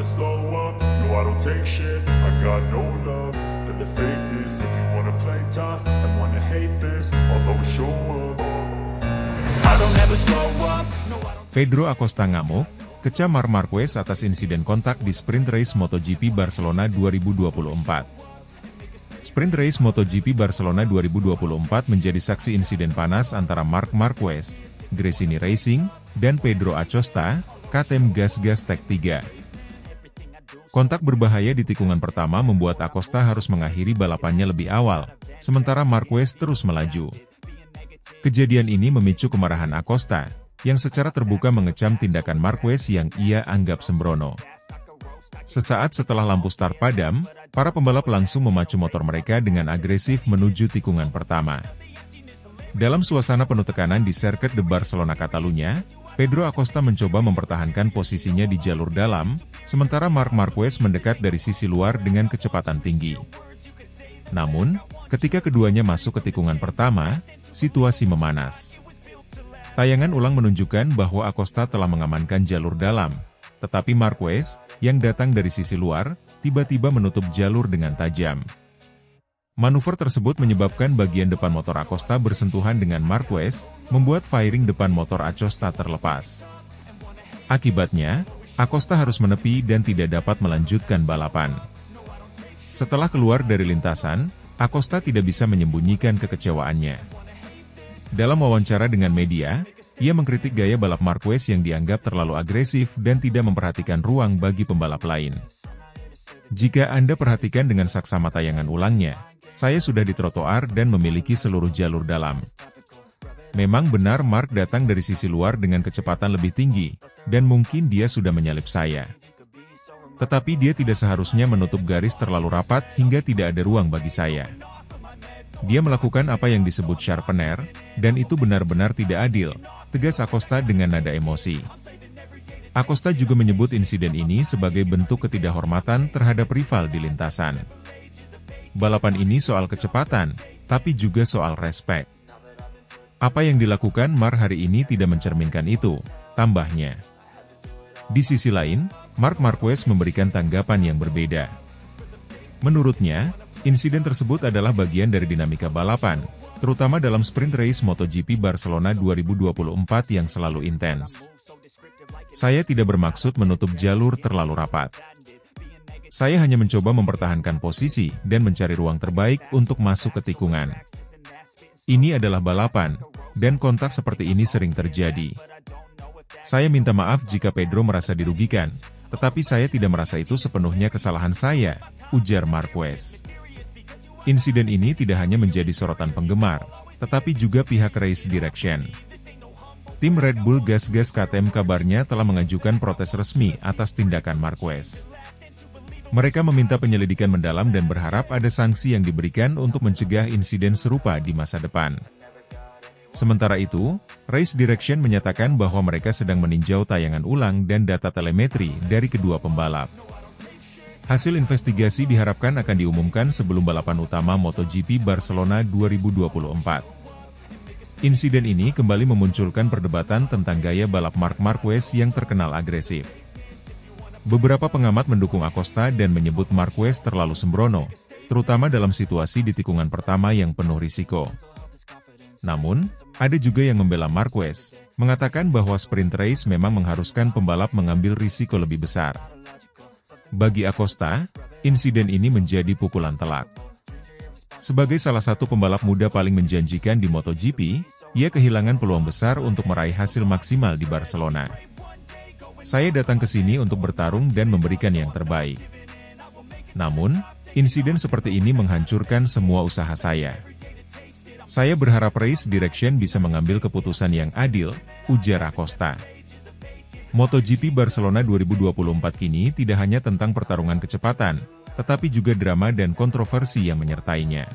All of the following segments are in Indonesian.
never slow up, no I don't take shit. I got no love for the fakeness. If you wanna play tough and wanna hate this, I'll always show up. I don't ever slow up, no I don't. Pedro Acosta ngamuk, kecam Marc Marquez atas insiden kontak di sprint race MotoGP Barcelona 2024. Sprint race MotoGP Barcelona 2024 menjadi saksi insiden panas antara Marc Marquez, Gresini Racing, dan Pedro Acosta, KTM Gas Tech 3. Kontak berbahaya di tikungan pertama membuat Acosta harus mengakhiri balapannya lebih awal, sementara Marquez terus melaju. Kejadian ini memicu kemarahan Acosta, yang secara terbuka mengecam tindakan Marquez yang ia anggap sembrono. Sesaat setelah lampu start padam, para pembalap langsung memacu motor mereka dengan agresif menuju tikungan pertama. Dalam suasana penuh tekanan di Circuit de Barcelona Catalunya, Pedro Acosta mencoba mempertahankan posisinya di jalur dalam, sementara Marc Marquez mendekat dari sisi luar dengan kecepatan tinggi. Namun, ketika keduanya masuk ke tikungan pertama, situasi memanas. Tayangan ulang menunjukkan bahwa Acosta telah mengamankan jalur dalam, tetapi Marquez, yang datang dari sisi luar, tiba-tiba menutup jalur dengan tajam. Manuver tersebut menyebabkan bagian depan motor Acosta bersentuhan dengan Marquez, membuat fairing depan motor Acosta terlepas. Akibatnya, Acosta harus menepi dan tidak dapat melanjutkan balapan. Setelah keluar dari lintasan, Acosta tidak bisa menyembunyikan kekecewaannya. Dalam wawancara dengan media, ia mengkritik gaya balap Marquez yang dianggap terlalu agresif dan tidak memperhatikan ruang bagi pembalap lain. Jika Anda perhatikan dengan saksama tayangan ulangnya, saya sudah di trotoar dan memiliki seluruh jalur dalam. Memang benar Marc datang dari sisi luar dengan kecepatan lebih tinggi, dan mungkin dia sudah menyalip saya. Tetapi dia tidak seharusnya menutup garis terlalu rapat hingga tidak ada ruang bagi saya. Dia melakukan apa yang disebut sharpener, dan itu benar-benar tidak adil, tegas Acosta dengan nada emosi. Acosta juga menyebut insiden ini sebagai bentuk ketidakhormatan terhadap rival di lintasan. Balapan ini soal kecepatan, tapi juga soal respek. Apa yang dilakukan Marc hari ini tidak mencerminkan itu, tambahnya. Di sisi lain, Marc Marquez memberikan tanggapan yang berbeda. Menurutnya, insiden tersebut adalah bagian dari dinamika balapan, terutama dalam sprint race MotoGP Barcelona 2024 yang selalu intens. Saya tidak bermaksud menutup jalur terlalu rapat. Saya hanya mencoba mempertahankan posisi dan mencari ruang terbaik untuk masuk ke tikungan. Ini adalah balapan, dan kontak seperti ini sering terjadi. Saya minta maaf jika Pedro merasa dirugikan, tetapi saya tidak merasa itu sepenuhnya kesalahan saya, ujar Marquez. Insiden ini tidak hanya menjadi sorotan penggemar, tetapi juga pihak Race Direction. Tim Red Bull Gas KTM kabarnya telah mengajukan protes resmi atas tindakan Marquez. Mereka meminta penyelidikan mendalam dan berharap ada sanksi yang diberikan untuk mencegah insiden serupa di masa depan. Sementara itu, Race Direction menyatakan bahwa mereka sedang meninjau tayangan ulang dan data telemetri dari kedua pembalap. Hasil investigasi diharapkan akan diumumkan sebelum balapan utama MotoGP Barcelona 2024. Insiden ini kembali memunculkan perdebatan tentang gaya balap Marc Marquez yang terkenal agresif. Beberapa pengamat mendukung Acosta dan menyebut Marquez terlalu sembrono, terutama dalam situasi di tikungan pertama yang penuh risiko. Namun, ada juga yang membela Marquez, mengatakan bahwa sprint race memang mengharuskan pembalap mengambil risiko lebih besar. Bagi Acosta, insiden ini menjadi pukulan telak. Sebagai salah satu pembalap muda paling menjanjikan di MotoGP, ia kehilangan peluang besar untuk meraih hasil maksimal di Barcelona. Saya datang ke sini untuk bertarung dan memberikan yang terbaik. Namun, insiden seperti ini menghancurkan semua usaha saya. Saya berharap Race Direction bisa mengambil keputusan yang adil, ujar Acosta. MotoGP Barcelona 2024 kini tidak hanya tentang pertarungan kecepatan, tetapi juga drama dan kontroversi yang menyertainya.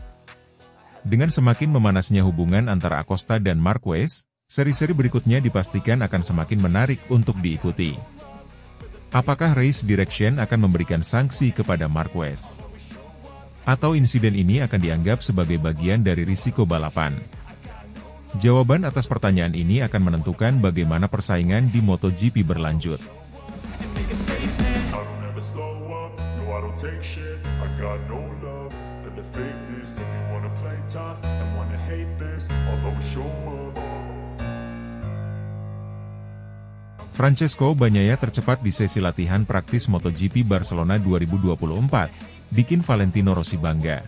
Dengan semakin memanasnya hubungan antara Acosta dan Marquez, seri-seri berikutnya dipastikan akan semakin menarik untuk diikuti. Apakah Race Direction akan memberikan sanksi kepada Marquez? Atau insiden ini akan dianggap sebagai bagian dari risiko balapan? Jawaban atas pertanyaan ini akan menentukan bagaimana persaingan di MotoGP berlanjut. I don't take shit, I got no love for the fakeness. If you wanna play tough and wanna hate this, I'll always show up. Francesco Bagnaia tercepat di sesi latihan praktis MotoGP Barcelona 2024, bikin Valentino Rossi bangga.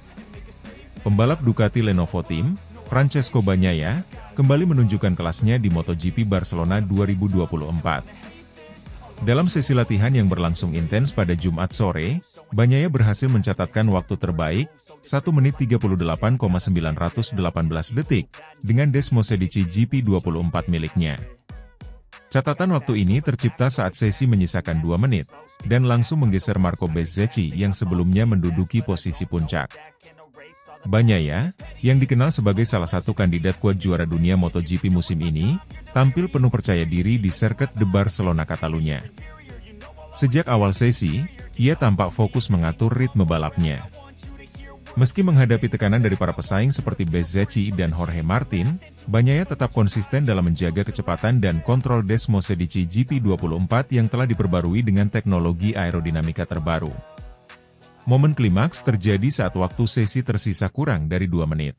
Pembalap Ducati Lenovo Team, Francesco Bagnaia, kembali menunjukkan kelasnya di MotoGP Barcelona 2024. Dalam sesi latihan yang berlangsung intens pada Jumat sore, Bagnaia berhasil mencatatkan waktu terbaik, 1 menit 38,918 detik, dengan Desmosedici GP24 miliknya. Catatan waktu ini tercipta saat sesi menyisakan 2 menit, dan langsung menggeser Marco Bezzecchi yang sebelumnya menduduki posisi puncak. Bagnaia, yang dikenal sebagai salah satu kandidat kuat juara dunia MotoGP musim ini, tampil penuh percaya diri di sirkuit de Barcelona Catalunya. Sejak awal sesi, ia tampak fokus mengatur ritme balapnya. Meski menghadapi tekanan dari para pesaing seperti Bezzecchi dan Jorge Martin, Bagnaia tetap konsisten dalam menjaga kecepatan dan kontrol Desmosedici GP24 yang telah diperbarui dengan teknologi aerodinamika terbaru. Momen klimaks terjadi saat waktu sesi tersisa kurang dari 2 menit.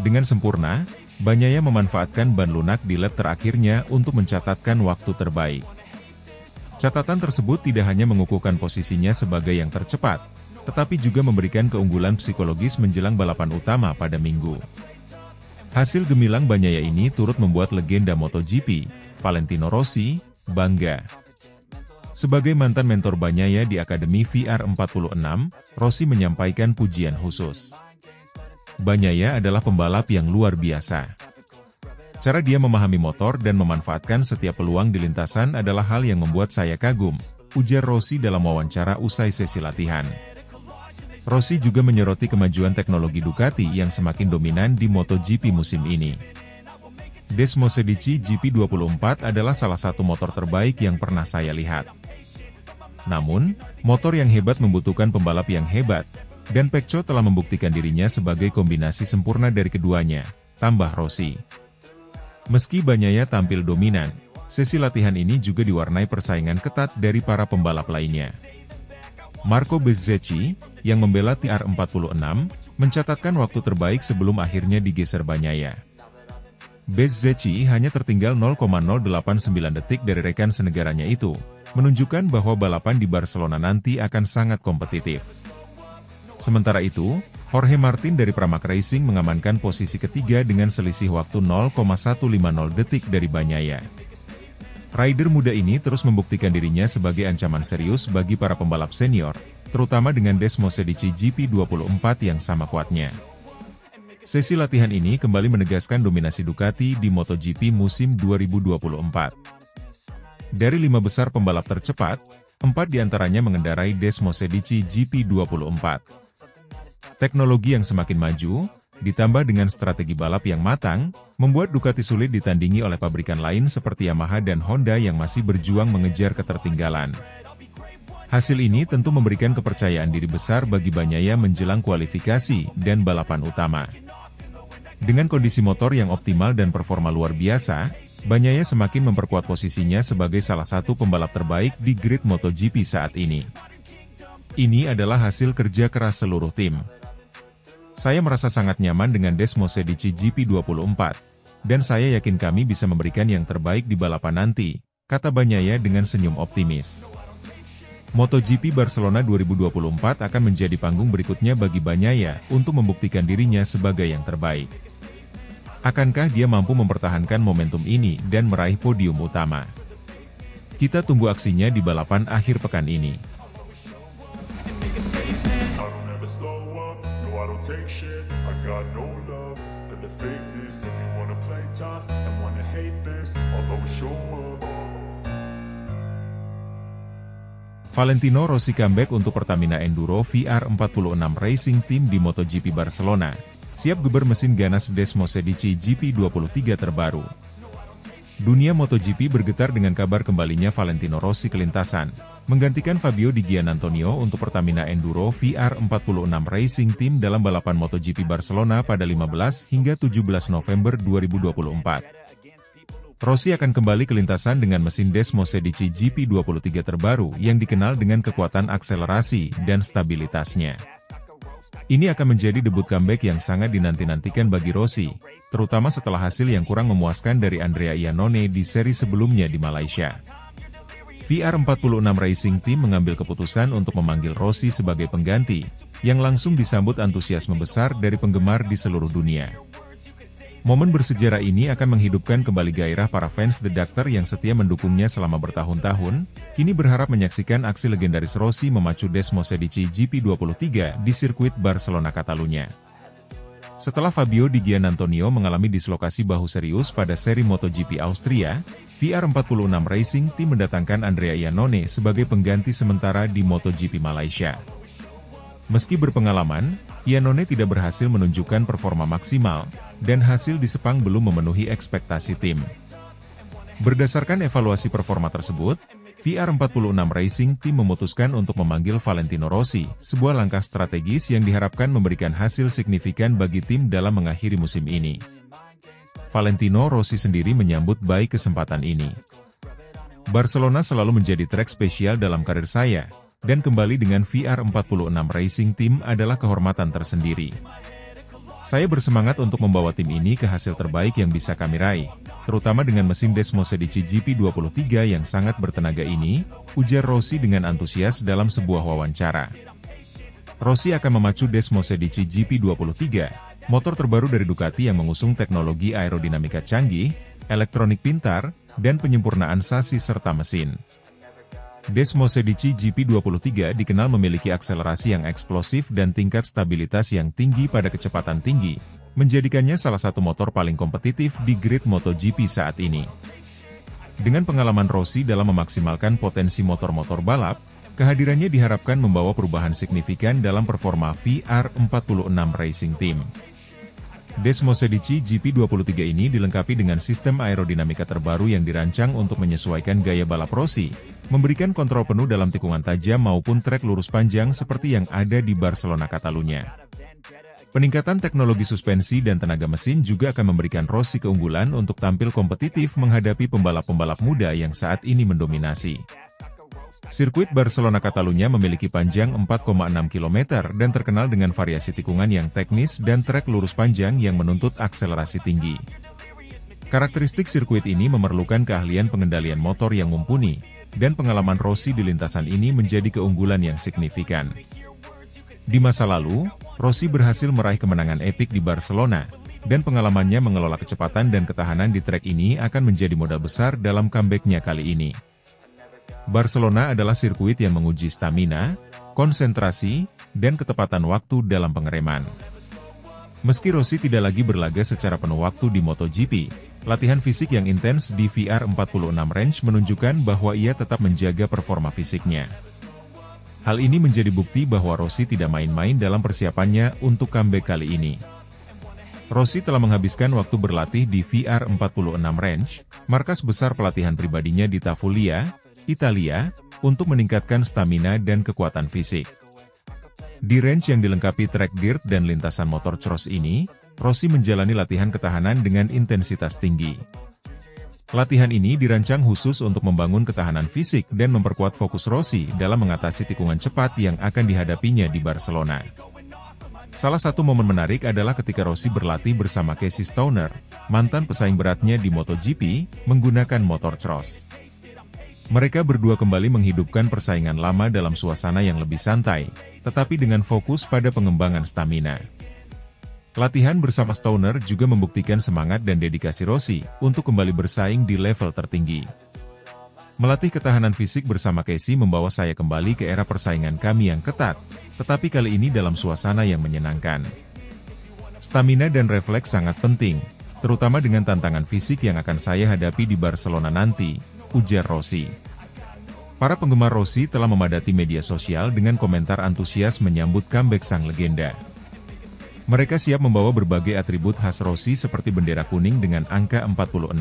Dengan sempurna, Bagnaia memanfaatkan ban lunak di lap terakhirnya untuk mencatatkan waktu terbaik. Catatan tersebut tidak hanya mengukuhkan posisinya sebagai yang tercepat, tetapi juga memberikan keunggulan psikologis menjelang balapan utama pada Minggu. Hasil gemilang Bagnaia ini turut membuat legenda MotoGP, Valentino Rossi, bangga. Sebagai mantan mentor Bagnaia di Akademi VR46, Rossi menyampaikan pujian khusus. Bagnaia adalah pembalap yang luar biasa. Cara dia memahami motor dan memanfaatkan setiap peluang di lintasan adalah hal yang membuat saya kagum, ujar Rossi dalam wawancara usai sesi latihan. Rossi juga menyoroti kemajuan teknologi Ducati yang semakin dominan di MotoGP musim ini. Desmosedici GP24 adalah salah satu motor terbaik yang pernah saya lihat. Namun, motor yang hebat membutuhkan pembalap yang hebat, dan Pecco telah membuktikan dirinya sebagai kombinasi sempurna dari keduanya, tambah Rossi. Meski Bagnaia tampil dominan, sesi latihan ini juga diwarnai persaingan ketat dari para pembalap lainnya. Marco Bezzecchi, yang membela TR46, mencatatkan waktu terbaik sebelum akhirnya digeser Bagnaia. Bezzecchi hanya tertinggal 0,089 detik dari rekan senegaranya itu, menunjukkan bahwa balapan di Barcelona nanti akan sangat kompetitif. Sementara itu, Jorge Martin dari Pramac Racing mengamankan posisi ketiga dengan selisih waktu 0,150 detik dari Bagnaia. Rider muda ini terus membuktikan dirinya sebagai ancaman serius bagi para pembalap senior, terutama dengan Desmosedici GP24 yang sama kuatnya. Sesi latihan ini kembali menegaskan dominasi Ducati di MotoGP musim 2024. Dari 5 besar pembalap tercepat, 4 diantaranya mengendarai Desmosedici GP24. Teknologi yang semakin maju, ditambah dengan strategi balap yang matang, membuat Ducati sulit ditandingi oleh pabrikan lain seperti Yamaha dan Honda yang masih berjuang mengejar ketertinggalan. Hasil ini tentu memberikan kepercayaan diri besar bagi Bagnaia menjelang kualifikasi dan balapan utama. Dengan kondisi motor yang optimal dan performa luar biasa, Bagnaia semakin memperkuat posisinya sebagai salah satu pembalap terbaik di grid MotoGP saat ini. Ini adalah hasil kerja keras seluruh tim. Saya merasa sangat nyaman dengan Desmosedici GP24, dan saya yakin kami bisa memberikan yang terbaik di balapan nanti, kata Bagnaia dengan senyum optimis. MotoGP Barcelona 2024 akan menjadi panggung berikutnya bagi Bagnaia untuk membuktikan dirinya sebagai yang terbaik. Akankah dia mampu mempertahankan momentum ini dan meraih podium utama? Kita tunggu aksinya di balapan akhir pekan ini. Take shit, I got no love for the fakeness. If you wanna play tough and wanna hate this, I'll always show up. Valentino Rossi comeback untuk Pertamina Enduro VR46 Racing Team di MotoGP Barcelona, siap geber mesin ganas Desmosedici GP23 terbaru. Dunia MotoGP bergetar dengan kabar kembalinya Valentino Rossi ke lintasan, menggantikan Fabio Di Giannantonio untuk Pertamina Enduro VR46 Racing Team dalam balapan MotoGP Barcelona pada 15 hingga 17 November 2024. Rossi akan kembali ke lintasan dengan mesin Desmosedici GP23 terbaru yang dikenal dengan kekuatan akselerasi dan stabilitasnya. Ini akan menjadi debut comeback yang sangat dinanti-nantikan bagi Rossi, terutama setelah hasil yang kurang memuaskan dari Andrea Iannone di seri sebelumnya di Malaysia. VR46 Racing Team mengambil keputusan untuk memanggil Rossi sebagai pengganti, yang langsung disambut antusiasme besar dari penggemar di seluruh dunia. Momen bersejarah ini akan menghidupkan kembali gairah para fans The Doctor yang setia mendukungnya selama bertahun-tahun, kini berharap menyaksikan aksi legendaris Rossi memacu Desmosedici GP23 di sirkuit Barcelona Catalunya. Setelah Fabio Di Giannantonio mengalami dislokasi bahu serius pada seri MotoGP Austria, VR46 Racing Team mendatangkan Andrea Iannone sebagai pengganti sementara di MotoGP Malaysia. Meski berpengalaman, Iannone tidak berhasil menunjukkan performa maksimal, dan hasil di Sepang belum memenuhi ekspektasi tim. Berdasarkan evaluasi performa tersebut, VR46 Racing Team memutuskan untuk memanggil Valentino Rossi, sebuah langkah strategis yang diharapkan memberikan hasil signifikan bagi tim dalam mengakhiri musim ini. Valentino Rossi sendiri menyambut baik kesempatan ini. Barcelona selalu menjadi trek spesial dalam karir saya, dan kembali dengan VR46 Racing Team adalah kehormatan tersendiri. Saya bersemangat untuk membawa tim ini ke hasil terbaik yang bisa kami raih, terutama dengan mesin Desmosedici GP23 yang sangat bertenaga ini, ujar Rossi dengan antusias dalam sebuah wawancara. Rossi akan memacu Desmosedici GP23, motor terbaru dari Ducati yang mengusung teknologi aerodinamika canggih, elektronik pintar, dan penyempurnaan sasis serta mesin. Desmosedici GP23 dikenal memiliki akselerasi yang eksplosif dan tingkat stabilitas yang tinggi pada kecepatan tinggi, menjadikannya salah satu motor paling kompetitif di grid MotoGP saat ini. Dengan pengalaman Rossi dalam memaksimalkan potensi motor-motor balap, kehadirannya diharapkan membawa perubahan signifikan dalam performa VR46 Racing Team. Desmosedici GP23 ini dilengkapi dengan sistem aerodinamika terbaru yang dirancang untuk menyesuaikan gaya balap Rossi, memberikan kontrol penuh dalam tikungan tajam maupun trek lurus panjang seperti yang ada di Barcelona Catalunya. Peningkatan teknologi suspensi dan tenaga mesin juga akan memberikan Rossi keunggulan untuk tampil kompetitif menghadapi pembalap-pembalap muda yang saat ini mendominasi. Sirkuit Barcelona Catalunya memiliki panjang 4,6 km dan terkenal dengan variasi tikungan yang teknis dan trek lurus panjang yang menuntut akselerasi tinggi. Karakteristik sirkuit ini memerlukan keahlian pengendalian motor yang mumpuni, dan pengalaman Rossi di lintasan ini menjadi keunggulan yang signifikan. Di masa lalu, Rossi berhasil meraih kemenangan epik di Barcelona, dan pengalamannya mengelola kecepatan dan ketahanan di trek ini akan menjadi modal besar dalam comeback-nya kali ini. Barcelona adalah sirkuit yang menguji stamina, konsentrasi, dan ketepatan waktu dalam pengereman. Meski Rossi tidak lagi berlaga secara penuh waktu di MotoGP, latihan fisik yang intens di VR46 Range menunjukkan bahwa ia tetap menjaga performa fisiknya. Hal ini menjadi bukti bahwa Rossi tidak main-main dalam persiapannya untuk comeback kali ini. Rossi telah menghabiskan waktu berlatih di VR46 Range, markas besar pelatihan pribadinya di Tavullia, Italia, untuk meningkatkan stamina dan kekuatan fisik. Di range yang dilengkapi track dirt dan lintasan motor cross ini, Rossi menjalani latihan ketahanan dengan intensitas tinggi. Latihan ini dirancang khusus untuk membangun ketahanan fisik dan memperkuat fokus Rossi dalam mengatasi tikungan cepat yang akan dihadapinya di Barcelona. Salah satu momen menarik adalah ketika Rossi berlatih bersama Casey Stoner, mantan pesaing beratnya di MotoGP, menggunakan motor cross. Mereka berdua kembali menghidupkan persaingan lama dalam suasana yang lebih santai, tetapi dengan fokus pada pengembangan stamina. Latihan bersama Stoner juga membuktikan semangat dan dedikasi Rossi untuk kembali bersaing di level tertinggi. Melatih ketahanan fisik bersama Casey membawa saya kembali ke era persaingan kami yang ketat, tetapi kali ini dalam suasana yang menyenangkan. Stamina dan refleks sangat penting, terutama dengan tantangan fisik yang akan saya hadapi di Barcelona nanti, ujar Rossi. Para penggemar Rossi telah memadati media sosial dengan komentar antusias menyambut comeback sang legenda. Mereka siap membawa berbagai atribut khas Rossi seperti bendera kuning dengan angka 46,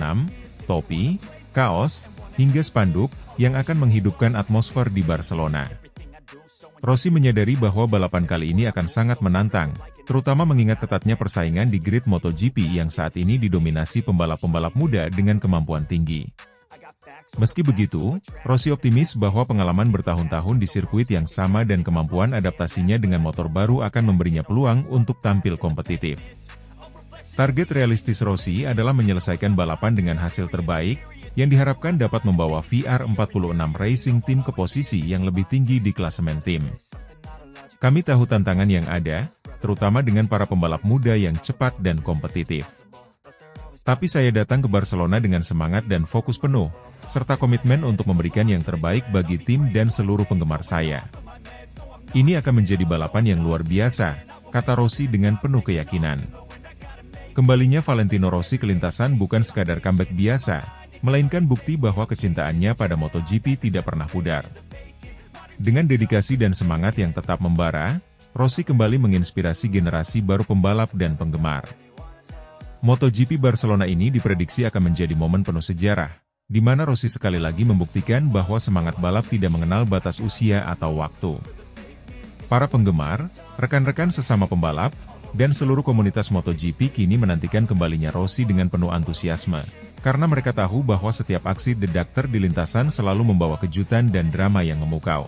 topi, kaos, hingga spanduk, yang akan menghidupkan atmosfer di Barcelona. Rossi menyadari bahwa balapan kali ini akan sangat menantang, terutama mengingat ketatnya persaingan di grid MotoGP yang saat ini didominasi pembalap-pembalap muda dengan kemampuan tinggi. Meski begitu, Rossi optimis bahwa pengalaman bertahun-tahun di sirkuit yang sama dan kemampuan adaptasinya dengan motor baru akan memberinya peluang untuk tampil kompetitif. Target realistis Rossi adalah menyelesaikan balapan dengan hasil terbaik, yang diharapkan dapat membawa VR46 Racing Team ke posisi yang lebih tinggi di klasemen tim. Kami tahu tantangan yang ada, terutama dengan para pembalap muda yang cepat dan kompetitif. Tapi saya datang ke Barcelona dengan semangat dan fokus penuh, serta komitmen untuk memberikan yang terbaik bagi tim dan seluruh penggemar saya. Ini akan menjadi balapan yang luar biasa, kata Rossi dengan penuh keyakinan. Kembalinya Valentino Rossi ke lintasan bukan sekadar comeback biasa, melainkan bukti bahwa kecintaannya pada MotoGP tidak pernah pudar. Dengan dedikasi dan semangat yang tetap membara, Rossi kembali menginspirasi generasi baru pembalap dan penggemar. MotoGP Barcelona ini diprediksi akan menjadi momen penuh sejarah, di mana Rossi sekali lagi membuktikan bahwa semangat balap tidak mengenal batas usia atau waktu. Para penggemar, rekan-rekan sesama pembalap, dan seluruh komunitas MotoGP kini menantikan kembalinya Rossi dengan penuh antusiasme, karena mereka tahu bahwa setiap aksi The Doctor di lintasan selalu membawa kejutan dan drama yang memukau.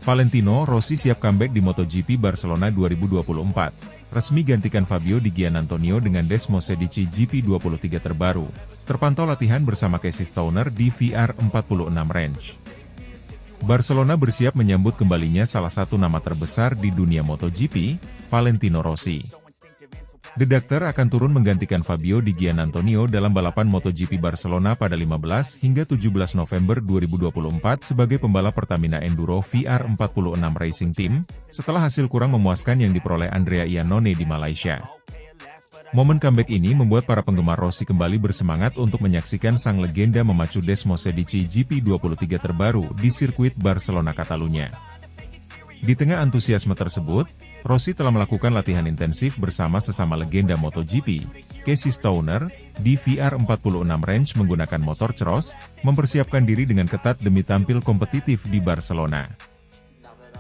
Valentino Rossi siap comeback di MotoGP Barcelona 2024, resmi gantikan Fabio Di Giannantonio dengan Desmosedici GP23 terbaru, terpantau latihan bersama Casey Stoner di VR46 Range. Barcelona bersiap menyambut kembalinya salah satu nama terbesar di dunia MotoGP, Valentino Rossi. The Doctor akan turun menggantikan Fabio Di Giannantonio dalam balapan MotoGP Barcelona pada 15 hingga 17 November 2024 sebagai pembalap Pertamina Enduro VR46 Racing Team, setelah hasil kurang memuaskan yang diperoleh Andrea Iannone di Malaysia. Momen comeback ini membuat para penggemar Rossi kembali bersemangat untuk menyaksikan sang legenda memacu Desmosedici GP23 terbaru di sirkuit Barcelona Catalunya. Di tengah antusiasme tersebut, Rossi telah melakukan latihan intensif bersama sesama legenda MotoGP, Casey Stoner, di VR46 Range menggunakan motor cross, mempersiapkan diri dengan ketat demi tampil kompetitif di Barcelona.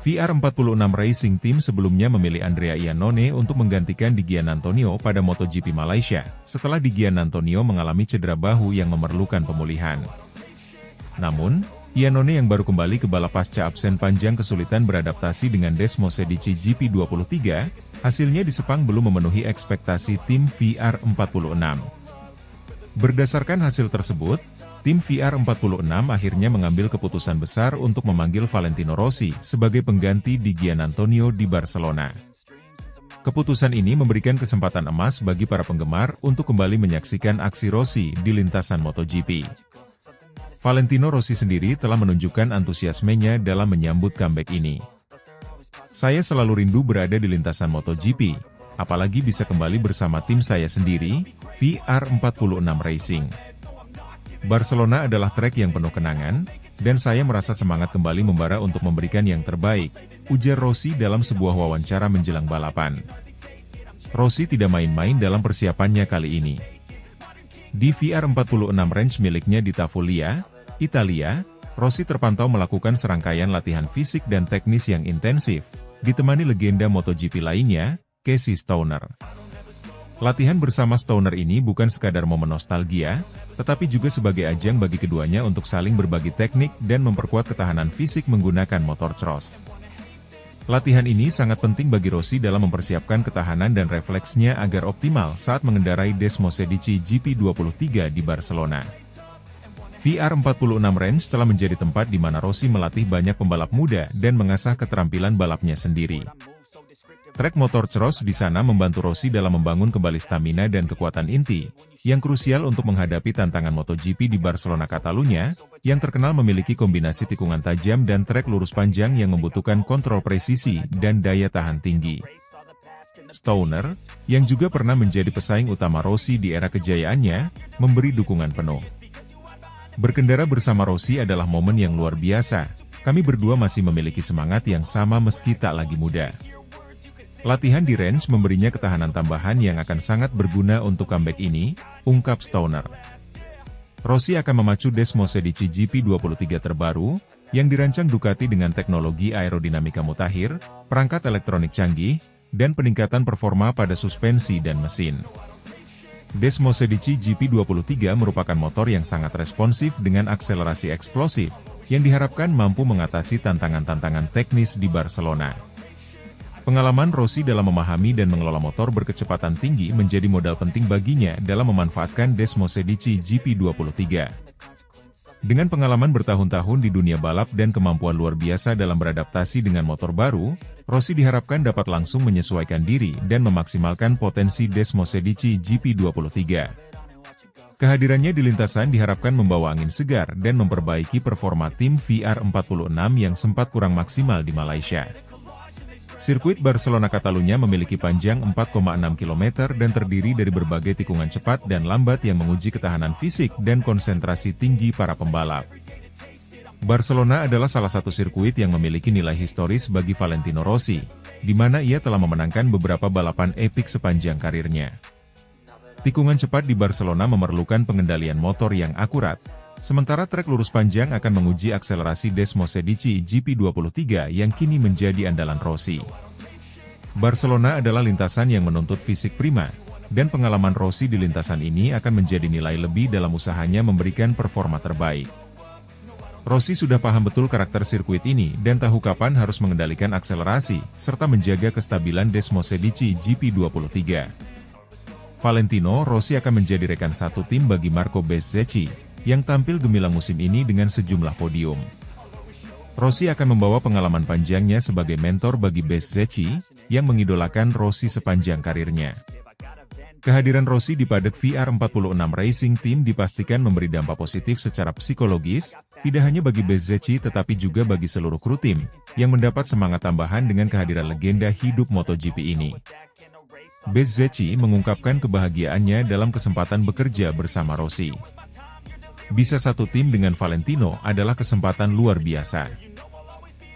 VR46 Racing Team sebelumnya memilih Andrea Iannone untuk menggantikan Di Giannantonio pada MotoGP Malaysia, setelah Di Giannantonio mengalami cedera bahu yang memerlukan pemulihan. Namun, Iannone yang baru kembali ke balap pasca absen panjang kesulitan beradaptasi dengan Desmosedici GP23, hasilnya di Sepang belum memenuhi ekspektasi tim VR46. Berdasarkan hasil tersebut, tim VR46 akhirnya mengambil keputusan besar untuk memanggil Valentino Rossi sebagai pengganti Di Giannantonio di Barcelona. Keputusan ini memberikan kesempatan emas bagi para penggemar untuk kembali menyaksikan aksi Rossi di lintasan MotoGP. Valentino Rossi sendiri telah menunjukkan antusiasmenya dalam menyambut comeback ini. Saya selalu rindu berada di lintasan MotoGP, apalagi bisa kembali bersama tim saya sendiri, VR46 Racing. Barcelona adalah trek yang penuh kenangan, dan saya merasa semangat kembali membara untuk memberikan yang terbaik, ujar Rossi dalam sebuah wawancara menjelang balapan. Rossi tidak main-main dalam persiapannya kali ini. Di VR46 Range miliknya di Tavolia, Italia, Rossi terpantau melakukan serangkaian latihan fisik dan teknis yang intensif, ditemani legenda MotoGP lainnya, Casey Stoner. Latihan bersama Stoner ini bukan sekadar momen nostalgia, tetapi juga sebagai ajang bagi keduanya untuk saling berbagi teknik dan memperkuat ketahanan fisik menggunakan motor cross. Latihan ini sangat penting bagi Rossi dalam mempersiapkan ketahanan dan refleksnya agar optimal saat mengendarai Desmosedici GP23 di Barcelona. VR46 Range telah menjadi tempat di mana Rossi melatih banyak pembalap muda dan mengasah keterampilan balapnya sendiri. Trek motor cross di sana membantu Rossi dalam membangun kembali stamina dan kekuatan inti, yang krusial untuk menghadapi tantangan MotoGP di Barcelona Catalunya, yang terkenal memiliki kombinasi tikungan tajam dan trek lurus panjang yang membutuhkan kontrol presisi dan daya tahan tinggi. Stoner, yang juga pernah menjadi pesaing utama Rossi di era kejayaannya, memberi dukungan penuh. Berkendara bersama Rossi adalah momen yang luar biasa, kami berdua masih memiliki semangat yang sama meski tak lagi muda. Latihan di range memberinya ketahanan tambahan yang akan sangat berguna untuk comeback ini, ungkap Stoner. Rossi akan memacu Desmosed GP23 terbaru, yang dirancang Ducati dengan teknologi aerodinamika mutakhir, perangkat elektronik canggih, dan peningkatan performa pada suspensi dan mesin. Desmosed GP23 merupakan motor yang sangat responsif dengan akselerasi eksplosif, yang diharapkan mampu mengatasi tantangan-tantangan teknis di Barcelona. Pengalaman Rossi dalam memahami dan mengelola motor berkecepatan tinggi menjadi modal penting baginya dalam memanfaatkan Desmosed GP23. Dengan pengalaman bertahun-tahun di dunia balap dan kemampuan luar biasa dalam beradaptasi dengan motor baru, Rossi diharapkan dapat langsung menyesuaikan diri dan memaksimalkan potensi Desmosed GP23. Kehadirannya di lintasan diharapkan membawa angin segar dan memperbaiki performa tim VR46 yang sempat kurang maksimal di Malaysia. Sirkuit Barcelona Catalunya memiliki panjang 4,6 km dan terdiri dari berbagai tikungan cepat dan lambat yang menguji ketahanan fisik dan konsentrasi tinggi para pembalap. Barcelona adalah salah satu sirkuit yang memiliki nilai historis bagi Valentino Rossi, di mana ia telah memenangkan beberapa balapan epik sepanjang karirnya. Tikungan cepat di Barcelona memerlukan pengendalian motor yang akurat, sementara trek lurus panjang akan menguji akselerasi Desmosed GP23 yang kini menjadi andalan Rossi. Barcelona adalah lintasan yang menuntut fisik prima, dan pengalaman Rossi di lintasan ini akan menjadi nilai lebih dalam usahanya memberikan performa terbaik. Rossi sudah paham betul karakter sirkuit ini dan tahu kapan harus mengendalikan akselerasi, serta menjaga kestabilan Desmosed GP23. Valentino Rossi akan menjadi rekan satu tim bagi Marco Bezzecchi, yang tampil gemilang musim ini dengan sejumlah podium. Rossi akan membawa pengalaman panjangnya sebagai mentor bagi Bezzecchi, yang mengidolakan Rossi sepanjang karirnya. Kehadiran Rossi di paddock VR46 Racing Team dipastikan memberi dampak positif secara psikologis, tidak hanya bagi Bezzecchi tetapi juga bagi seluruh kru tim, yang mendapat semangat tambahan dengan kehadiran legenda hidup MotoGP ini. Bezzecchi mengungkapkan kebahagiaannya dalam kesempatan bekerja bersama Rossi. Bisa satu tim dengan Valentino adalah kesempatan luar biasa.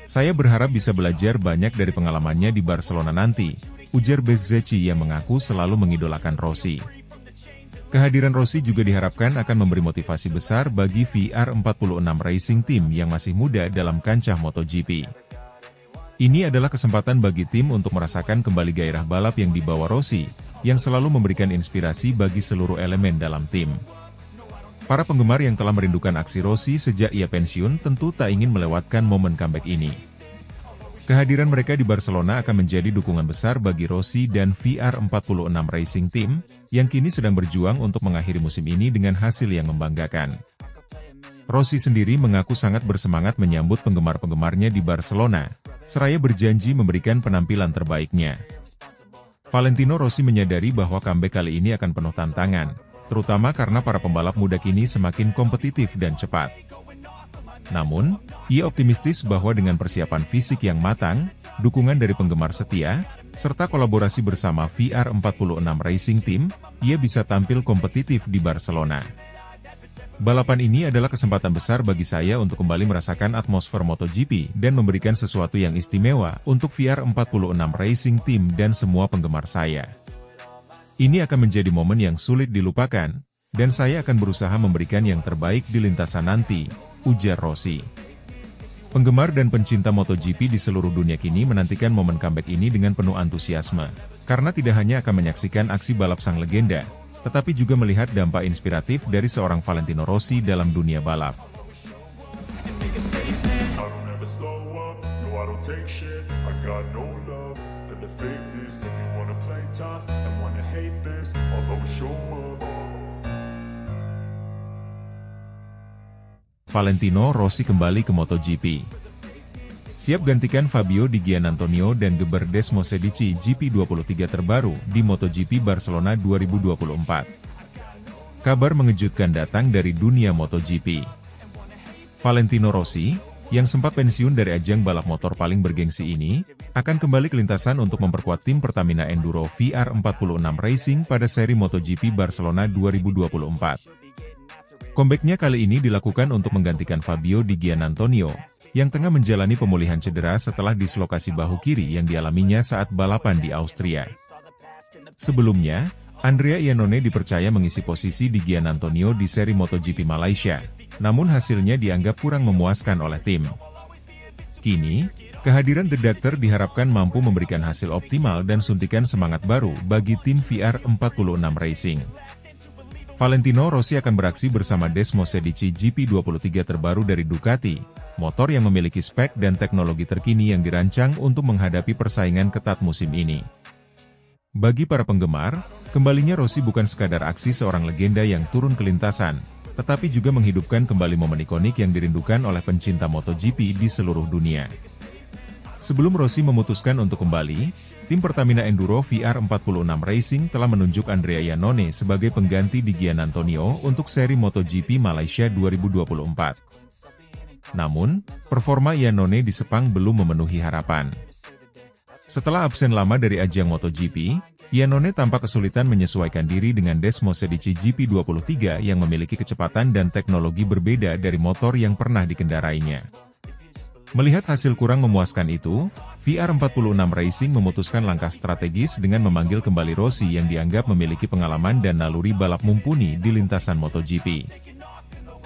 Saya berharap bisa belajar banyak dari pengalamannya di Barcelona nanti, ujar Bezzecchi yang mengaku selalu mengidolakan Rossi. Kehadiran Rossi juga diharapkan akan memberi motivasi besar bagi VR46 Racing Team yang masih muda dalam kancah MotoGP. Ini adalah kesempatan bagi tim untuk merasakan kembali gairah balap yang dibawa Rossi, yang selalu memberikan inspirasi bagi seluruh elemen dalam tim. Para penggemar yang telah merindukan aksi Rossi sejak ia pensiun tentu tak ingin melewatkan momen comeback ini. Kehadiran mereka di Barcelona akan menjadi dukungan besar bagi Rossi dan VR46 Racing Team, yang kini sedang berjuang untuk mengakhiri musim ini dengan hasil yang membanggakan. Rossi sendiri mengaku sangat bersemangat menyambut penggemar-penggemarnya di Barcelona, seraya berjanji memberikan penampilan terbaiknya. Valentino Rossi menyadari bahwa comeback kali ini akan penuh tantangan, terutama karena para pembalap muda kini semakin kompetitif dan cepat. Namun, ia optimistis bahwa dengan persiapan fisik yang matang, dukungan dari penggemar setia, serta kolaborasi bersama VR46 Racing Team, ia bisa tampil kompetitif di Barcelona. Balapan ini adalah kesempatan besar bagi saya untuk kembali merasakan atmosfer MotoGP dan memberikan sesuatu yang istimewa untuk VR46 Racing Team dan semua penggemar saya. Ini akan menjadi momen yang sulit dilupakan, dan saya akan berusaha memberikan yang terbaik di lintasan nanti, ujar Rossi. Penggemar dan pencinta MotoGP di seluruh dunia kini menantikan momen comeback ini dengan penuh antusiasme, karena tidak hanya akan menyaksikan aksi balap sang legenda, tetapi juga melihat dampak inspiratif dari seorang Valentino Rossi dalam dunia balap. Valentino Rossi kembali ke MotoGP. Siap gantikan Fabio Di Giannantonio dan geber Desmosed GP23 terbaru di MotoGP Barcelona 2024. Kabar mengejutkan datang dari dunia MotoGP. Valentino Rossi, yang sempat pensiun dari ajang balap motor paling bergengsi ini, akan kembali ke lintasan untuk memperkuat tim Pertamina Enduro VR46 Racing pada seri MotoGP Barcelona 2024. Comeback-nya kali ini dilakukan untuk menggantikan Fabio Di Giannantonio, yang tengah menjalani pemulihan cedera setelah dislokasi bahu kiri yang dialaminya saat balapan di Austria. Sebelumnya, Andrea Iannone dipercaya mengisi posisi Di Giannantonio di seri MotoGP Malaysia, namun hasilnya dianggap kurang memuaskan oleh tim. Kini, kehadiran The Doctor diharapkan mampu memberikan hasil optimal dan suntikan semangat baru bagi tim VR46 Racing. Valentino Rossi akan beraksi bersama Desmosedici GP23 terbaru dari Ducati, motor yang memiliki spek dan teknologi terkini yang dirancang untuk menghadapi persaingan ketat musim ini. Bagi para penggemar, kembalinya Rossi bukan sekadar aksi seorang legenda yang turun ke lintasan, tetapi juga menghidupkan kembali momen ikonik yang dirindukan oleh pencinta MotoGP di seluruh dunia. Sebelum Rossi memutuskan untuk kembali, tim Pertamina Enduro VR46 Racing telah menunjuk Andrea Iannone sebagai pengganti Di Giannantonio untuk seri MotoGP Malaysia 2024. Namun, performa Iannone di Sepang belum memenuhi harapan. Setelah absen lama dari ajang MotoGP, Iannone tampak kesulitan menyesuaikan diri dengan Desmosedici GP23 yang memiliki kecepatan dan teknologi berbeda dari motor yang pernah dikendarainya. Melihat hasil kurang memuaskan itu, VR46 Racing memutuskan langkah strategis dengan memanggil kembali Rossi yang dianggap memiliki pengalaman dan naluri balap mumpuni di lintasan MotoGP.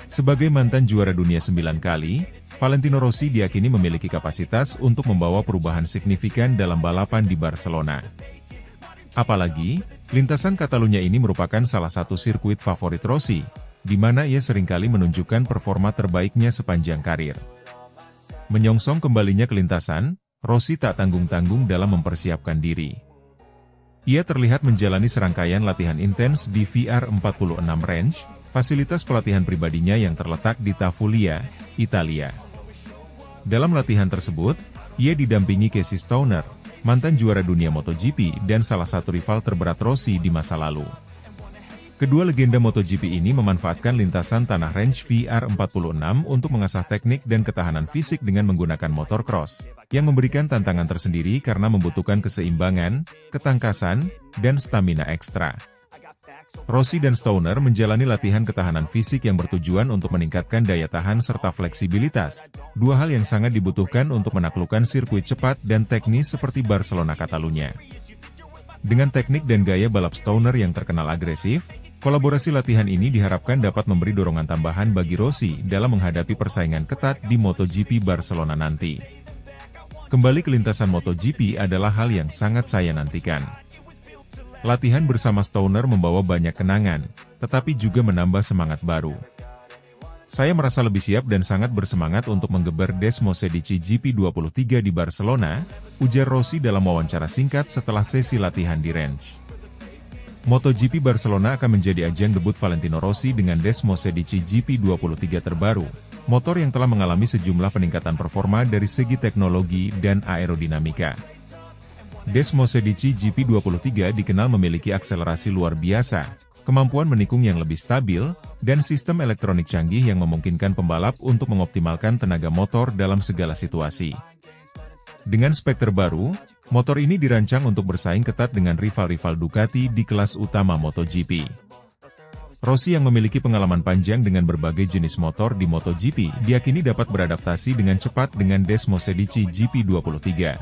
Sebagai mantan juara dunia 9 kali, Valentino Rossi diyakini memiliki kapasitas untuk membawa perubahan signifikan dalam balapan di Barcelona. Apalagi, lintasan Catalunya ini merupakan salah satu sirkuit favorit Rossi, di mana ia seringkali menunjukkan performa terbaiknya sepanjang karir. Menyongsong kembalinya ke lintasan, Rossi tak tanggung-tanggung dalam mempersiapkan diri. Ia terlihat menjalani serangkaian latihan intens di VR46 Range, fasilitas pelatihan pribadinya yang terletak di Tavulia, Italia. Dalam latihan tersebut, ia didampingi Casey Stoner, mantan juara dunia MotoGP dan salah satu rival terberat Rossi di masa lalu. Kedua legenda MotoGP ini memanfaatkan lintasan tanah range VR46 untuk mengasah teknik dan ketahanan fisik dengan menggunakan motor cross, yang memberikan tantangan tersendiri karena membutuhkan keseimbangan, ketangkasan, dan stamina ekstra. Rossi dan Stoner menjalani latihan ketahanan fisik yang bertujuan untuk meningkatkan daya tahan serta fleksibilitas, dua hal yang sangat dibutuhkan untuk menaklukkan sirkuit cepat dan teknis seperti Barcelona Catalunya. Dengan teknik dan gaya balap Stoner yang terkenal agresif, kolaborasi latihan ini diharapkan dapat memberi dorongan tambahan bagi Rossi dalam menghadapi persaingan ketat di MotoGP Barcelona nanti. Kembali ke lintasan MotoGP adalah hal yang sangat saya nantikan. Latihan bersama Stoner membawa banyak kenangan, tetapi juga menambah semangat baru. Saya merasa lebih siap dan sangat bersemangat untuk menggeber Desmosedici GP23 di Barcelona, ujar Rossi dalam wawancara singkat setelah sesi latihan di range. MotoGP Barcelona akan menjadi ajang debut Valentino Rossi dengan Desmosedici GP23 terbaru, motor yang telah mengalami sejumlah peningkatan performa dari segi teknologi dan aerodinamika. Desmosedici GP23 dikenal memiliki akselerasi luar biasa, kemampuan menikung yang lebih stabil, dan sistem elektronik canggih yang memungkinkan pembalap untuk mengoptimalkan tenaga motor dalam segala situasi. Dengan spek terbaru, motor ini dirancang untuk bersaing ketat dengan rival-rival Ducati di kelas utama MotoGP. Rossi yang memiliki pengalaman panjang dengan berbagai jenis motor di MotoGP diyakini dapat beradaptasi dengan cepat dengan Desmosedici GP23.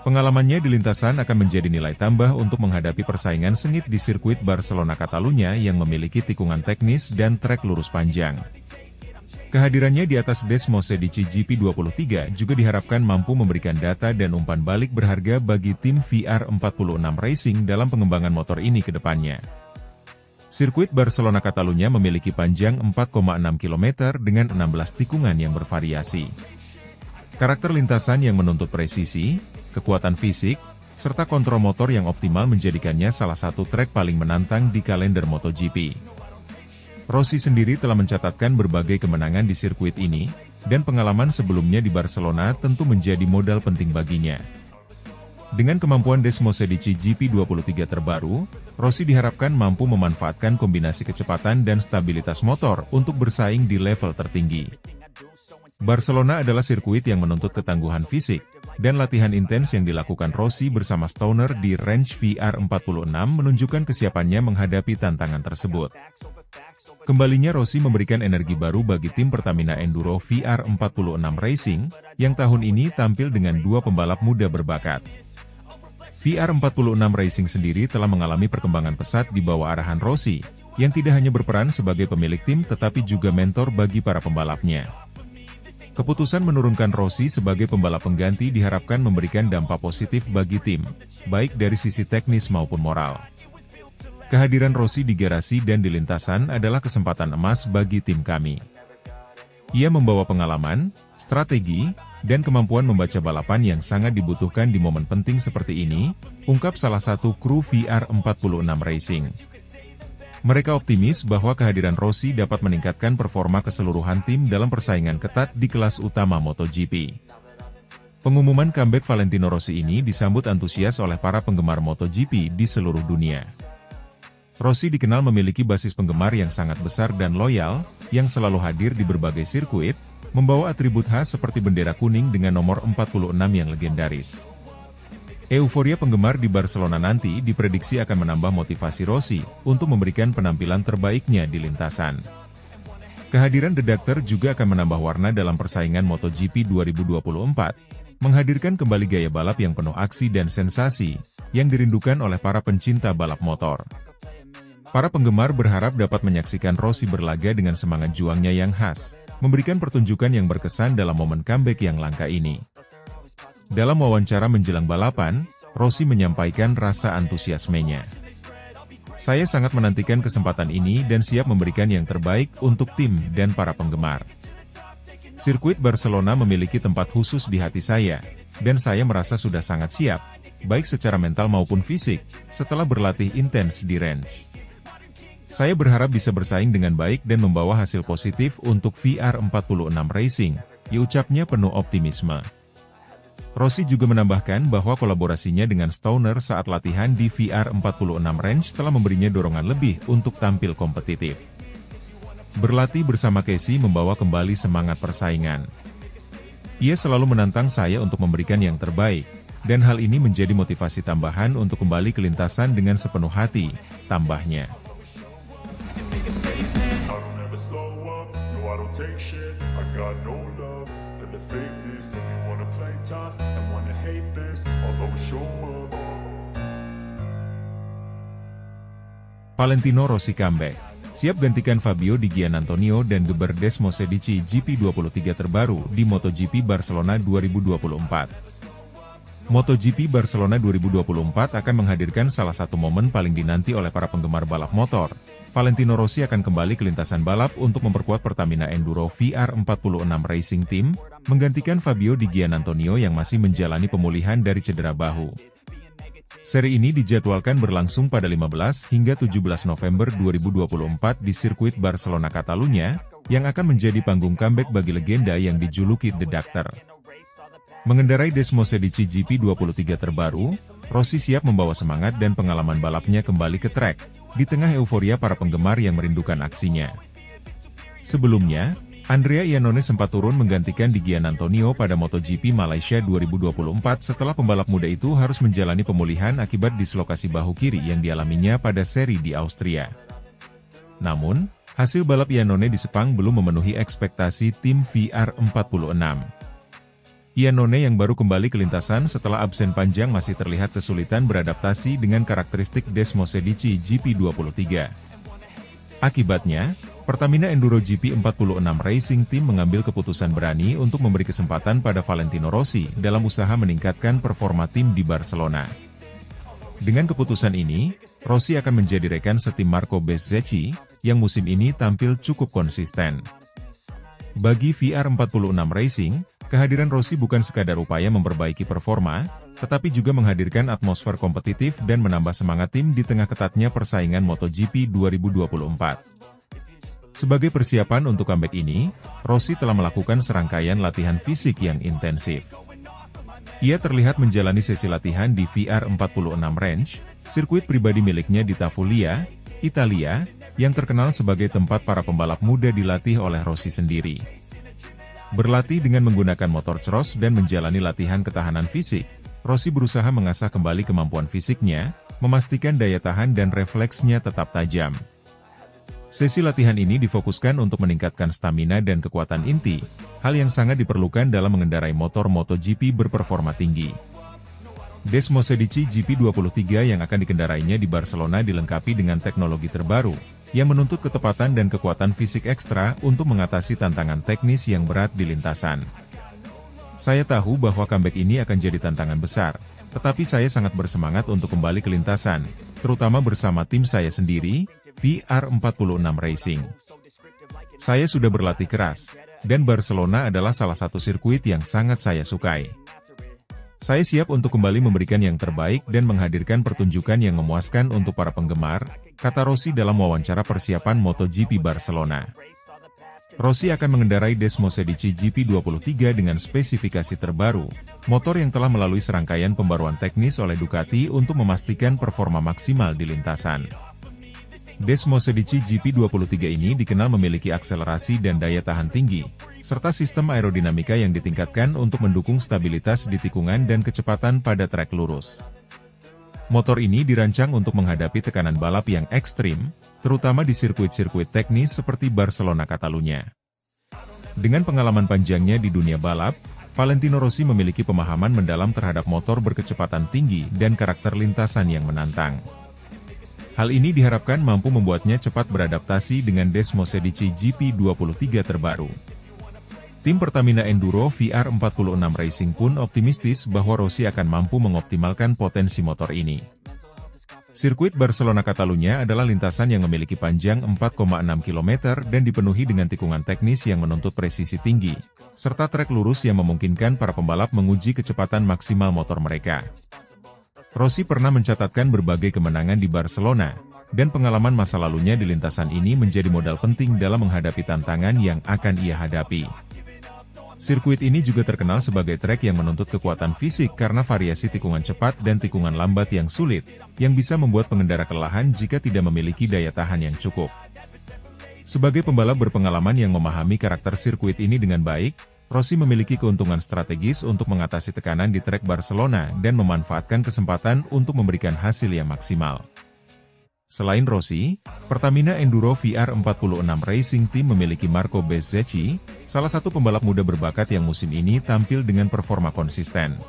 Pengalamannya di lintasan akan menjadi nilai tambah untuk menghadapi persaingan sengit di sirkuit Barcelona Catalunya yang memiliki tikungan teknis dan trek lurus panjang. Kehadirannya di atas Desmosedici GP23 juga diharapkan mampu memberikan data dan umpan balik berharga bagi tim VR46 Racing dalam pengembangan motor ini ke depannya. Sirkuit Barcelona Catalunya memiliki panjang 4,6 km dengan 16 tikungan yang bervariasi. Karakter lintasan yang menuntut presisi, kekuatan fisik, serta kontrol motor yang optimal menjadikannya salah satu trek paling menantang di kalender MotoGP. Rossi sendiri telah mencatatkan berbagai kemenangan di sirkuit ini, dan pengalaman sebelumnya di Barcelona tentu menjadi modal penting baginya. Dengan kemampuan Desmosedici GP23 terbaru, Rossi diharapkan mampu memanfaatkan kombinasi kecepatan dan stabilitas motor untuk bersaing di level tertinggi. Barcelona adalah sirkuit yang menuntut ketangguhan fisik, dan latihan intens yang dilakukan Rossi bersama Stoner di range VR46 menunjukkan kesiapannya menghadapi tantangan tersebut. Kembalinya Rossi memberikan energi baru bagi tim Pertamina Enduro VR46 Racing, yang tahun ini tampil dengan dua pembalap muda berbakat. VR46 Racing sendiri telah mengalami perkembangan pesat di bawah arahan Rossi, yang tidak hanya berperan sebagai pemilik tim tetapi juga mentor bagi para pembalapnya. Keputusan menurunkan Rossi sebagai pembalap pengganti diharapkan memberikan dampak positif bagi tim, baik dari sisi teknis maupun moral. Kehadiran Rossi di garasi dan di lintasan adalah kesempatan emas bagi tim kami. Ia membawa pengalaman, strategi, dan kemampuan membaca balapan yang sangat dibutuhkan di momen penting seperti ini, ungkap salah satu kru VR46 Racing. Mereka optimis bahwa kehadiran Rossi dapat meningkatkan performa keseluruhan tim dalam persaingan ketat di kelas utama MotoGP. Pengumuman comeback Valentino Rossi ini disambut antusias oleh para penggemar MotoGP di seluruh dunia. Rossi dikenal memiliki basis penggemar yang sangat besar dan loyal, yang selalu hadir di berbagai sirkuit, membawa atribut khas seperti bendera kuning dengan nomor 46 yang legendaris. Euforia penggemar di Barcelona nanti diprediksi akan menambah motivasi Rossi untuk memberikan penampilan terbaiknya di lintasan. Kehadiran The Doctor juga akan menambah warna dalam persaingan MotoGP 2024, menghadirkan kembali gaya balap yang penuh aksi dan sensasi, yang dirindukan oleh para pencinta balap motor. Para penggemar berharap dapat menyaksikan Rossi berlaga dengan semangat juangnya yang khas, memberikan pertunjukan yang berkesan dalam momen comeback yang langka ini. Dalam wawancara menjelang balapan, Rossi menyampaikan rasa antusiasmenya. Saya sangat menantikan kesempatan ini dan siap memberikan yang terbaik untuk tim dan para penggemar. Sirkuit Barcelona memiliki tempat khusus di hati saya, dan saya merasa sudah sangat siap, baik secara mental maupun fisik, setelah berlatih intens di range. Saya berharap bisa bersaing dengan baik dan membawa hasil positif untuk VR46 Racing, diucapnya penuh optimisme. Rossi juga menambahkan bahwa kolaborasinya dengan Stoner saat latihan di VR46 Range telah memberinya dorongan lebih untuk tampil kompetitif. Berlatih bersama Casey membawa kembali semangat persaingan. Ia selalu menantang saya untuk memberikan yang terbaik, dan hal ini menjadi motivasi tambahan untuk kembali ke lintasan dengan sepenuh hati, tambahnya. Take shit, I got no love for the fakeness. If you wanna play tough and wanna hate this, I'll always show up. Valentino Rossi comeback. Siap gantikan Fabio Di Giannantonio dan Geber Desmosedici GP23 terbaru di MotoGP Barcelona 2024. MotoGP Barcelona 2024 akan menghadirkan salah satu momen paling dinanti oleh para penggemar balap motor. Valentino Rossi akan kembali ke lintasan balap untuk memperkuat Pertamina Enduro VR46 Racing Team, menggantikan Fabio Di Giannantonio yang masih menjalani pemulihan dari cedera bahu. Seri ini dijadwalkan berlangsung pada 15 hingga 17 November 2024 di sirkuit Barcelona Catalunya, yang akan menjadi panggung comeback bagi legenda yang dijuluki The Doctor. Mengendarai Desmosedici GP23 terbaru, Rossi siap membawa semangat dan pengalaman balapnya kembali ke trek, di tengah euforia para penggemar yang merindukan aksinya. Sebelumnya, Andrea Iannone sempat turun menggantikan Di Giannantonio pada MotoGP Malaysia 2024 setelah pembalap muda itu harus menjalani pemulihan akibat dislokasi bahu kiri yang dialaminya pada seri di Austria. Namun, hasil balap Iannone di Sepang belum memenuhi ekspektasi tim VR46. Iannone yang baru kembali ke lintasan setelah absen panjang masih terlihat kesulitan beradaptasi dengan karakteristik Desmosedici GP23. Akibatnya, Pertamina Enduro GP46 Racing Team mengambil keputusan berani untuk memberi kesempatan pada Valentino Rossi dalam usaha meningkatkan performa tim di Barcelona. Dengan keputusan ini, Rossi akan menjadi rekan setim Marco Bezzecchi, yang musim ini tampil cukup konsisten. Bagi VR46 Racing, kehadiran Rossi bukan sekadar upaya memperbaiki performa, tetapi juga menghadirkan atmosfer kompetitif dan menambah semangat tim di tengah ketatnya persaingan MotoGP 2024. Sebagai persiapan untuk comeback ini, Rossi telah melakukan serangkaian latihan fisik yang intensif. Ia terlihat menjalani sesi latihan di VR46 Range, sirkuit pribadi miliknya di Tavulia, Italia, yang terkenal sebagai tempat para pembalap muda dilatih oleh Rossi sendiri. Berlatih dengan menggunakan motor cross dan menjalani latihan ketahanan fisik, Rossi berusaha mengasah kembali kemampuan fisiknya, memastikan daya tahan dan refleksnya tetap tajam. Sesi latihan ini difokuskan untuk meningkatkan stamina dan kekuatan inti, hal yang sangat diperlukan dalam mengendarai motor MotoGP berperforma tinggi. Desmosedici GP23 yang akan dikendarainya di Barcelona dilengkapi dengan teknologi terbaru, yang menuntut ketepatan dan kekuatan fisik ekstra untuk mengatasi tantangan teknis yang berat di lintasan. Saya tahu bahwa comeback ini akan jadi tantangan besar, tetapi saya sangat bersemangat untuk kembali ke lintasan, terutama bersama tim saya sendiri, VR46 Racing. Saya sudah berlatih keras, dan Barcelona adalah salah satu sirkuit yang sangat saya sukai. Saya siap untuk kembali memberikan yang terbaik dan menghadirkan pertunjukan yang memuaskan untuk para penggemar, kata Rossi dalam wawancara persiapan MotoGP Barcelona. Rossi akan mengendarai Desmosedici GP23 dengan spesifikasi terbaru, motor yang telah melalui serangkaian pembaruan teknis oleh Ducati untuk memastikan performa maksimal di lintasan. Desmosedici GP23 ini dikenal memiliki akselerasi dan daya tahan tinggi, serta sistem aerodinamika yang ditingkatkan untuk mendukung stabilitas di tikungan dan kecepatan pada trek lurus. Motor ini dirancang untuk menghadapi tekanan balap yang ekstrim, terutama di sirkuit-sirkuit teknis seperti Barcelona Catalunya. Dengan pengalaman panjangnya di dunia balap, Valentino Rossi memiliki pemahaman mendalam terhadap motor berkecepatan tinggi dan karakter lintasan yang menantang. Hal ini diharapkan mampu membuatnya cepat beradaptasi dengan Desmosedici GP23 terbaru. Tim Pertamina Enduro VR46 Racing pun optimistis bahwa Rossi akan mampu mengoptimalkan potensi motor ini. Sirkuit Barcelona Catalunya adalah lintasan yang memiliki panjang 4,6 km dan dipenuhi dengan tikungan teknis yang menuntut presisi tinggi, serta trek lurus yang memungkinkan para pembalap menguji kecepatan maksimal motor mereka. Rossi pernah mencatatkan berbagai kemenangan di Barcelona, dan pengalaman masa lalunya di lintasan ini menjadi modal penting dalam menghadapi tantangan yang akan ia hadapi. Sirkuit ini juga terkenal sebagai trek yang menuntut kekuatan fisik karena variasi tikungan cepat dan tikungan lambat yang sulit, yang bisa membuat pengendara kelelahan jika tidak memiliki daya tahan yang cukup. Sebagai pembalap berpengalaman yang memahami karakter sirkuit ini dengan baik, Rossi memiliki keuntungan strategis untuk mengatasi tekanan di trek Barcelona dan memanfaatkan kesempatan untuk memberikan hasil yang maksimal. Selain Rossi, Pertamina Enduro VR46 Racing Team memiliki Marco Bezzecchi, salah satu pembalap muda berbakat yang musim ini tampil dengan performa konsisten.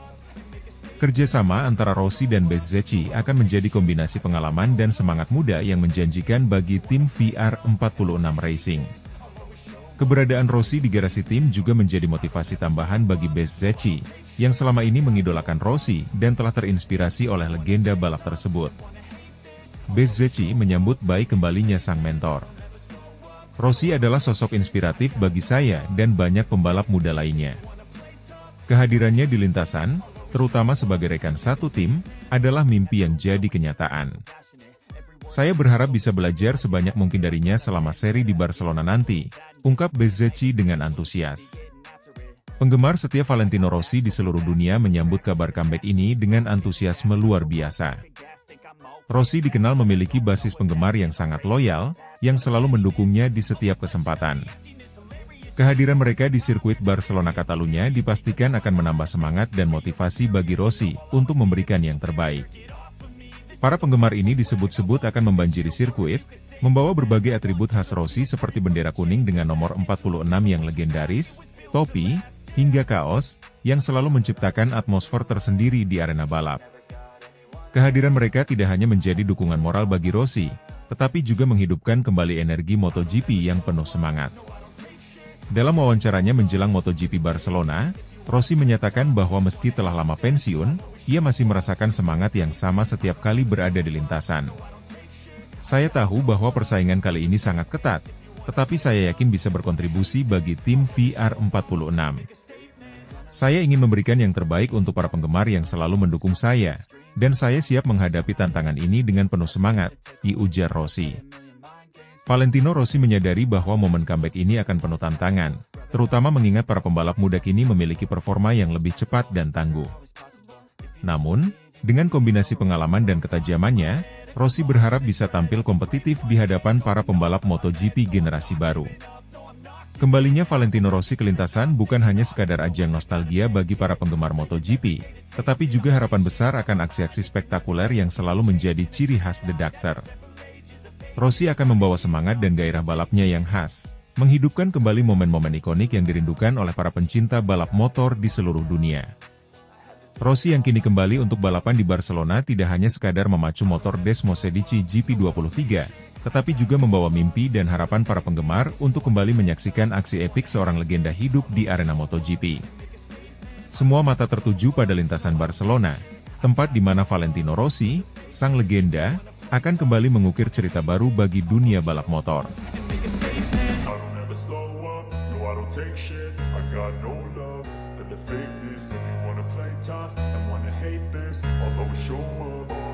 Kerjasama antara Rossi dan Bezzecchi akan menjadi kombinasi pengalaman dan semangat muda yang menjanjikan bagi tim VR46 Racing. Keberadaan Rossi di garasi tim juga menjadi motivasi tambahan bagi Bezzecchi, yang selama ini mengidolakan Rossi dan telah terinspirasi oleh legenda balap tersebut. Bezzecchi menyambut baik kembalinya sang mentor. Rossi adalah sosok inspiratif bagi saya dan banyak pembalap muda lainnya. Kehadirannya di lintasan, terutama sebagai rekan satu tim, adalah mimpi yang jadi kenyataan. Saya berharap bisa belajar sebanyak mungkin darinya selama seri di Barcelona nanti, ungkap Bezzecchi dengan antusias. Penggemar setia Valentino Rossi di seluruh dunia menyambut kabar comeback ini dengan antusiasme luar biasa. Rossi dikenal memiliki basis penggemar yang sangat loyal, yang selalu mendukungnya di setiap kesempatan. Kehadiran mereka di sirkuit Barcelona Catalunya dipastikan akan menambah semangat dan motivasi bagi Rossi untuk memberikan yang terbaik. Para penggemar ini disebut-sebut akan membanjiri sirkuit, membawa berbagai atribut khas Rossi seperti bendera kuning dengan nomor 46 yang legendaris, topi, hingga kaos, yang selalu menciptakan atmosfer tersendiri di arena balap. Kehadiran mereka tidak hanya menjadi dukungan moral bagi Rossi, tetapi juga menghidupkan kembali energi MotoGP yang penuh semangat. Dalam wawancaranya menjelang MotoGP Barcelona, Rossi menyatakan bahwa meski telah lama pensiun, ia masih merasakan semangat yang sama setiap kali berada di lintasan. Saya tahu bahwa persaingan kali ini sangat ketat, tetapi saya yakin bisa berkontribusi bagi tim VR46. Saya ingin memberikan yang terbaik untuk para penggemar yang selalu mendukung saya, dan saya siap menghadapi tantangan ini dengan penuh semangat, ujar Rossi. Valentino Rossi menyadari bahwa momen comeback ini akan penuh tantangan, terutama mengingat para pembalap muda kini memiliki performa yang lebih cepat dan tangguh. Namun, dengan kombinasi pengalaman dan ketajamannya, Rossi berharap bisa tampil kompetitif di hadapan para pembalap MotoGP generasi baru. Kembalinya Valentino Rossi ke lintasan bukan hanya sekadar ajang nostalgia bagi para penggemar MotoGP, tetapi juga harapan besar akan aksi-aksi spektakuler yang selalu menjadi ciri khas The Doctor. Rossi akan membawa semangat dan gairah balapnya yang khas, menghidupkan kembali momen-momen ikonik yang dirindukan oleh para pencinta balap motor di seluruh dunia. Rossi yang kini kembali untuk balapan di Barcelona tidak hanya sekadar memacu motor Desmosedici GP23, tetapi juga membawa mimpi dan harapan para penggemar untuk kembali menyaksikan aksi epik seorang legenda hidup di arena MotoGP. Semua mata tertuju pada lintasan Barcelona, tempat di mana Valentino Rossi, sang legenda, akan kembali mengukir cerita baru bagi dunia balap motor. Take shit, I got no love for the fakeness. If you wanna play tough and wanna hate this, I'll always show up.